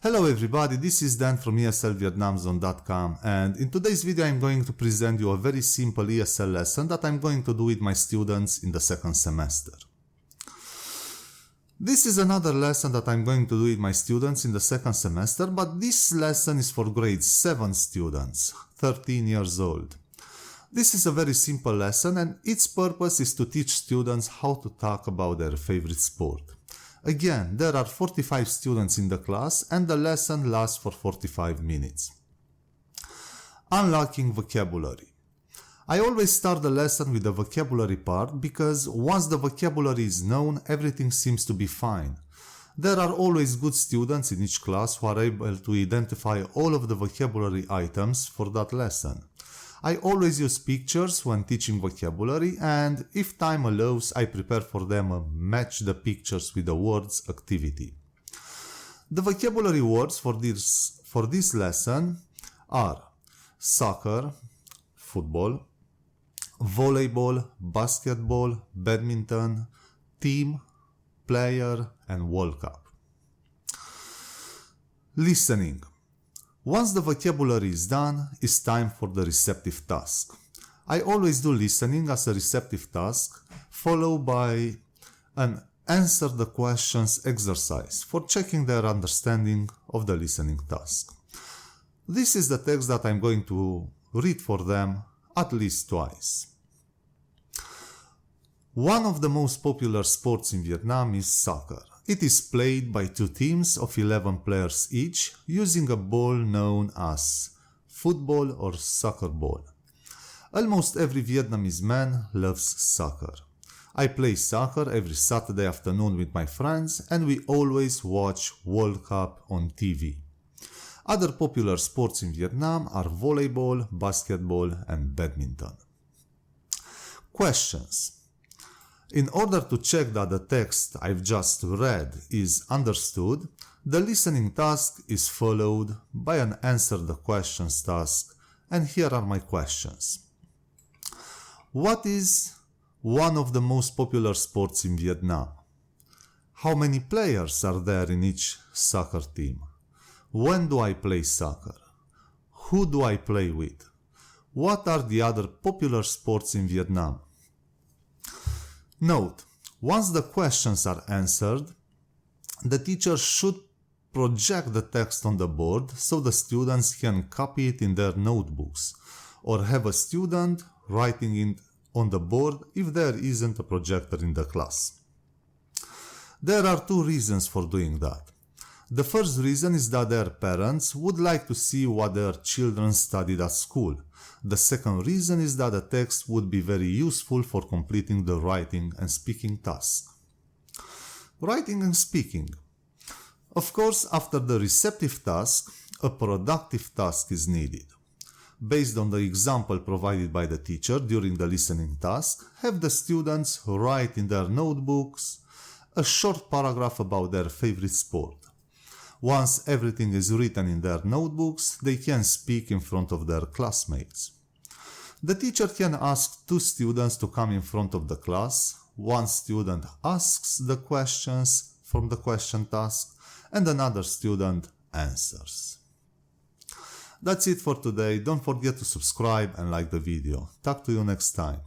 Hello everybody, this is Dan from ESLVietnamZone.com, and in today's video I'm going to present you a very simple ESL lesson that I'm going to do with my students in the second semester. This is another lesson that I'm going to do with my students in the second semester, but this lesson is for grade 7 students, 13 years old. This is a very simple lesson and its purpose is to teach students how to talk about their favorite sport. Again, there are 45 students in the class and the lesson lasts for 45 minutes. Unlocking vocabulary. I always start the lesson with the vocabulary part because once the vocabulary is known, everything seems to be fine. There are always good students in each class who are able to identify all of the vocabulary items for that lesson. I always use pictures when teaching vocabulary, and if time allows, I prepare for them a match the pictures with the words activity. The vocabulary words for this lesson are soccer, football, volleyball, basketball, badminton, team, player, and World Cup. Listening. Once the vocabulary is done, it's time for the receptive task. I always do listening as a receptive task, followed by an answer the questions exercise for checking their understanding of the listening task. This is the text that I'm going to read for them at least twice. One of the most popular sports in Vietnam is soccer. It is played by two teams of 11 players each using a ball known as football or soccer ball. Almost every Vietnamese man loves soccer. I play soccer every Saturday afternoon with my friends and we always watch World Cup on TV. Other popular sports in Vietnam are volleyball, basketball, and badminton. Questions. In order to check that the text I've just read is understood, the listening task is followed by an answer the questions task, and here are my questions. What is one of the most popular sports in Vietnam? How many players are there in each soccer team? When do I play soccer? Who do I play with? What are the other popular sports in Vietnam? Note, once the questions are answered, the teacher should project the text on the board so the students can copy it in their notebooks, or have a student writing it on the board if there isn't a projector in the class. There are two reasons for doing that. The first reason is that their parents would like to see what their children studied at school. The second reason is that the text would be very useful for completing the writing and speaking task. Writing and speaking. Of course, after the receptive task, a productive task is needed. Based on the example provided by the teacher during the listening task, have the students write in their notebooks a short paragraph about their favorite sport. Once everything is written in their notebooks, they can speak in front of their classmates. The teacher can ask two students to come in front of the class. One student asks the questions from the question task and another student answers. That's it for today. Don't forget to subscribe and like the video. Talk to you next time.